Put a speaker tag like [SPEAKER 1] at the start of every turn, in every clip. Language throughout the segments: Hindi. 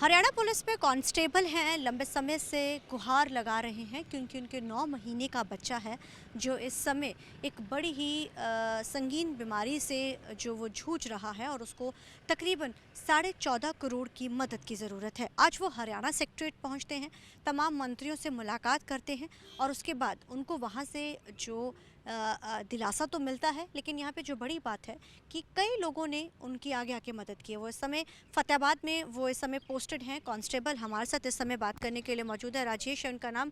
[SPEAKER 1] हरियाणा पुलिस में कांस्टेबल हैं, लंबे समय से गुहार लगा रहे हैं क्योंकि उनके 9 महीने का बच्चा है जो इस समय एक बड़ी ही संगीन बीमारी से जो वो जूझ रहा है और उसको तकरीबन 14.5 करोड़ की मदद की ज़रूरत है। आज वो हरियाणा सेक्रेटेरिएट पहुंचते हैं, तमाम मंत्रियों से मुलाकात करते हैं और उसके बाद उनको वहां से जो दिलासा तो मिलता है, लेकिन यहाँ पे जो बड़ी बात है कि कई लोगों ने उनकी आगे आके मदद की है। वो इस समय फतेहाबाद में वो इस समय पोस्टेड हैं कांस्टेबल। हमारे साथ इस समय बात करने के लिए मौजूद है राजेश है उनका नाम।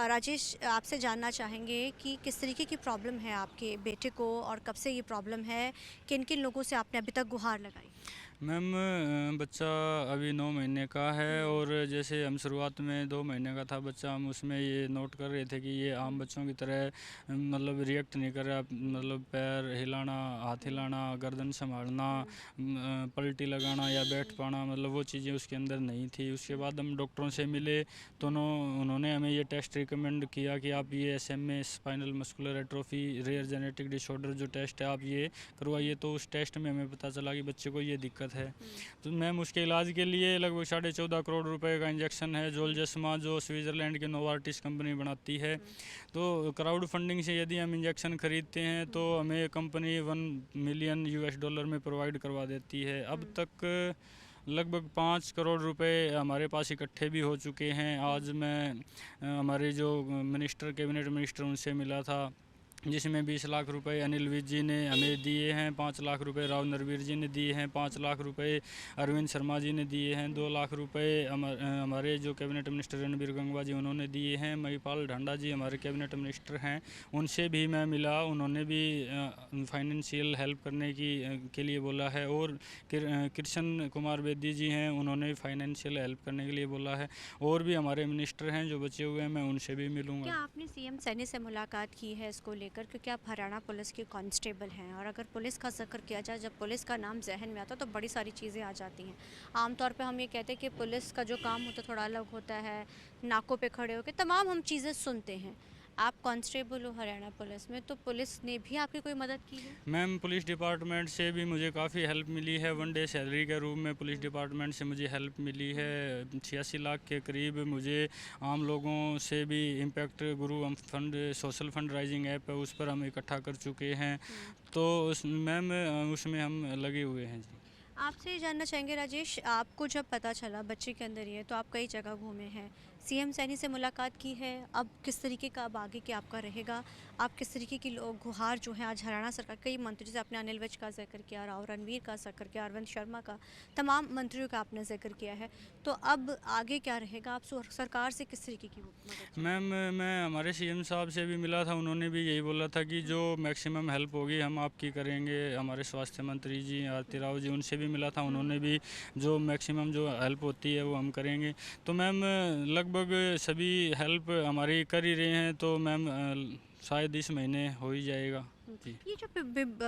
[SPEAKER 1] राजेश, आपसे जानना चाहेंगे कि किस तरीके की प्रॉब्लम है आपके बेटे को और कब से ये प्रॉब्लम है, किन किन लोगों से आपने अभी तक गुहार लगाई?
[SPEAKER 2] मैम, बच्चा अभी 9 महीने का है और जैसे हम शुरुआत में 2 महीने का था बच्चा, हम उसमें ये नोट कर रहे थे कि ये आम बच्चों की तरह मतलब रिएक्ट नहीं कर रहा, मतलब पैर हिलाना, हाथ हिलाना, गर्दन संभालना, पलटी लगाना या बैठ पाना, मतलब वो चीज़ें उसके अंदर नहीं थी। उसके बाद हम डॉक्टरों से मिले तो उन्होंने हमें ये टेस्ट रिकमेंड किया कि आप ये SMA spinal muscular atrophy rare genetic disorder जो टेस्ट है आप ये करवाइए। तो उस टेस्ट में हमें पता चला कि बच्चे को ये दिक्कत है। तो मैम, उसके इलाज के लिए लगभग 14.5 करोड़ रुपए का इंजेक्शन है जोलजेस्मा, जो स्विट्ज़रलैंड की नोवार्टिस कंपनी बनाती है। तो क्राउड फंडिंग से यदि हम इंजेक्शन खरीदते हैं तो हमें कंपनी $1 मिलियन में प्रोवाइड करवा देती है। अब तक लगभग 5 करोड़ रुपए हमारे पास इकट्ठे भी हो चुके हैं। आज मैं हमारे जो कैबिनेट मिनिस्टर उनसे मिला था, जिसमें 20 लाख रुपए अनिल विज जी ने हमें दिए हैं, 5 लाख रुपए राव नरवीर जी ने दिए हैं, 5 लाख रुपए अरविंद शर्मा जी ने दिए हैं, 2 लाख रुपए हमारे जो कैबिनेट मिनिस्टर रणबीर गंगवा जी उन्होंने दिए हैं, महिपाल ढांडा जी हमारे कैबिनेट मिनिस्टर हैं, उनसे भी मैं मिला, उन्होंने भी फाइनेंशियल हेल्प करने के लिए बोला है। और कृष्ण कुमार बेदी जी हैं, उन्होंने भी फाइनेंशियल हेल्प करने के लिए बोला है। और भी हमारे मिनिस्टर हैं जो बचे हुए हैं, मैं उनसे भी मिलूँगा।
[SPEAKER 1] क्या आपने सीएम सैनी से मुलाकात की है इसको लेकर, क्योंकि आप हरियाणा पुलिस के कांस्टेबल हैं और अगर पुलिस का जिक्र किया जाए, जब पुलिस का नाम जहन में आता है तो बड़ी सारी चीज़ें आ जाती हैं। आमतौर पे हम ये कहते हैं कि पुलिस का जो काम होता है थोड़ा अलग होता है, नाकों पे खड़े होकर तमाम हम चीज़ें सुनते हैं। आप कांस्टेबल हो हरियाणा पुलिस में, तो पुलिस ने भी आपकी कोई मदद की है?
[SPEAKER 2] मैम, पुलिस डिपार्टमेंट से भी मुझे काफ़ी हेल्प मिली है। 1 डे सैलरी के रूप में पुलिस डिपार्टमेंट से मुझे हेल्प मिली है। 86 लाख के करीब मुझे आम लोगों से भी इम्पैक्ट गुरु fund social fund rising app है, उस पर हम इकट्ठा कर चुके हैं। तो मैम, उसमें हम लगे हुए हैं जी।
[SPEAKER 1] आपसे ये जानना चाहेंगे राजेश, आपको जब पता चला बच्चे के अंदर ये, तो आप कई जगह घूमे हैं, सीएम सैनी से मुलाकात की है, अब किस तरीके का अब आगे क्या आपका रहेगा? आप किस तरीके की लोग गुहार जो है आज हरियाणा सरकार, कई मंत्री जैसे आपने अनिल विज का जिक्र किया, राव रणवीर का जिक्र किया, अरविंद शर्मा का, तमाम मंत्रियों का आपने जिक्र किया है, तो अब आगे क्या रहेगा? आप सरकार से किस तरीके की मदद चाहते
[SPEAKER 2] मैम,
[SPEAKER 1] हैं?
[SPEAKER 2] मैं हमारे CM साहब से भी मिला था, उन्होंने भी यही बोला था कि जो मैक्सिमम हेल्प होगी हम आपकी करेंगे। हमारे स्वास्थ्य मंत्री जी आरती राव जी, उनसे भी मिला था, उन्होंने भी जो मैक्सिमम जो हेल्प होती है वो हम करेंगे। तो मैम, लगभग सभी हेल्प हमारी कर ही रहे हैं, तो मैम शायद इस महीने हो ही जाएगा जी।
[SPEAKER 1] ये जो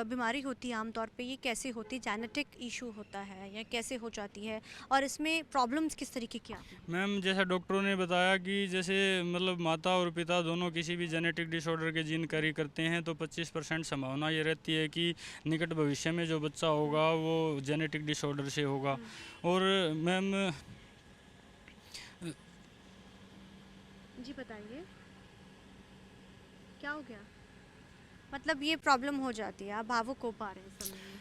[SPEAKER 1] बीमारी होती है आमतौर पे, ये कैसे होती है? जेनेटिक इशू होता है या कैसे हो जाती है, और इसमें प्रॉब्लम्स किस तरीके की आती हैं?
[SPEAKER 2] मैम, जैसा डॉक्टरों ने बताया कि जैसे मतलब माता और पिता दोनों किसी भी जेनेटिक डिसऑर्डर के जीन कैरी करते हैं, तो 25% संभावना ये रहती है कि निकट भविष्य में जो बच्चा होगा वो जेनेटिक डिसऑर्डर से होगा। और मैम,
[SPEAKER 1] जी बताइए, क्या हो गया? मतलब ये प्रॉब्लम हो जाती है, आप भावुक हो पा रहे हैं इस समय में,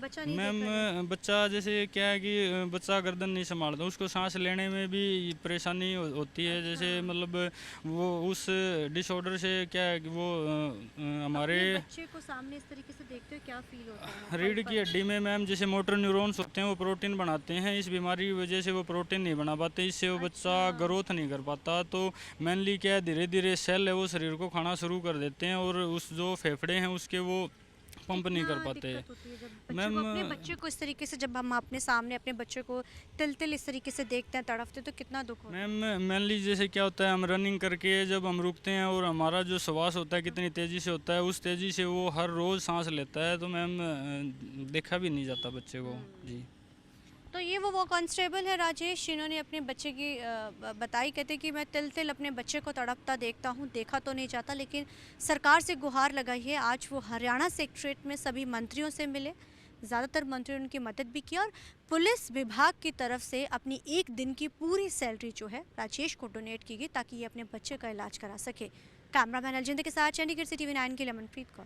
[SPEAKER 1] बच्चा नहीं देख रहे हैं।
[SPEAKER 2] मैम, बच्चा जैसे क्या है कि बच्चा गर्दन नहीं संभालता, उसको सांस लेने में भी परेशानी होती है।
[SPEAKER 1] अच्छा,
[SPEAKER 2] जैसे मतलब वो उस डिसऑर्डर से क्या है कि वो हमारे
[SPEAKER 1] अपने बच्चे को सामने इस तरीके से देखते हो क्या फील होता है पल
[SPEAKER 2] रीढ़ की
[SPEAKER 1] पल?
[SPEAKER 2] हड्डी में मैम जैसे मोटर न्यूरॉन्स होते हैं, वो प्रोटीन बनाते हैं। इस बीमारी की वजह से वो प्रोटीन नहीं बना पाते, इससे वो बच्चा
[SPEAKER 1] अच्छा,
[SPEAKER 2] ग्रोथ नहीं कर पाता। तो मेनली क्या है, धीरे धीरे सेल है वो शरीर को खाना शुरू कर देते हैं और उस जो फेफड़े हैं उसके वो पंप नहीं
[SPEAKER 1] कितना
[SPEAKER 2] कर पाते।
[SPEAKER 1] दिक्कत होती है जब बच्चे
[SPEAKER 2] मैम,
[SPEAKER 1] को, अपने बच्चे को इस तरीके से, जब हम अपने सामने अपने बच्चे को तिल तिल इस तरीके से देखते हैं, तड़पते, तो कितना दुख होता
[SPEAKER 2] मैम,
[SPEAKER 1] है?
[SPEAKER 2] मेनली जैसे क्या होता है, हम रनिंग करके जब हम रुकते हैं और हमारा जो श्वास होता है कितनी तेज़ी से होता है, उस तेज़ी से वो हर रोज़ सांस लेता है। तो मैम, देखा भी नहीं जाता बच्चे को जी।
[SPEAKER 1] तो ये वो कांस्टेबल है राजेश, जिन्होंने अपने बच्चे की बताई, कहते कि मैं तिल तिल अपने बच्चे को तड़पता देखता हूँ, देखा तो नहीं जाता, लेकिन सरकार से गुहार लगाई है। आज वो हरियाणा सेक्रेटेरिएट में सभी मंत्रियों से मिले, ज़्यादातर मंत्रियों ने उनकी मदद भी की और पुलिस विभाग की तरफ से अपनी एक दिन की पूरी सैलरी जो है राजेश को डोनेट की गई ताकि ये अपने बच्चे का इलाज करा सके। कैमरामैन अलजिंदर के साथ चंडीगढ़ से TV9 के लिए मनप्रीत कौर।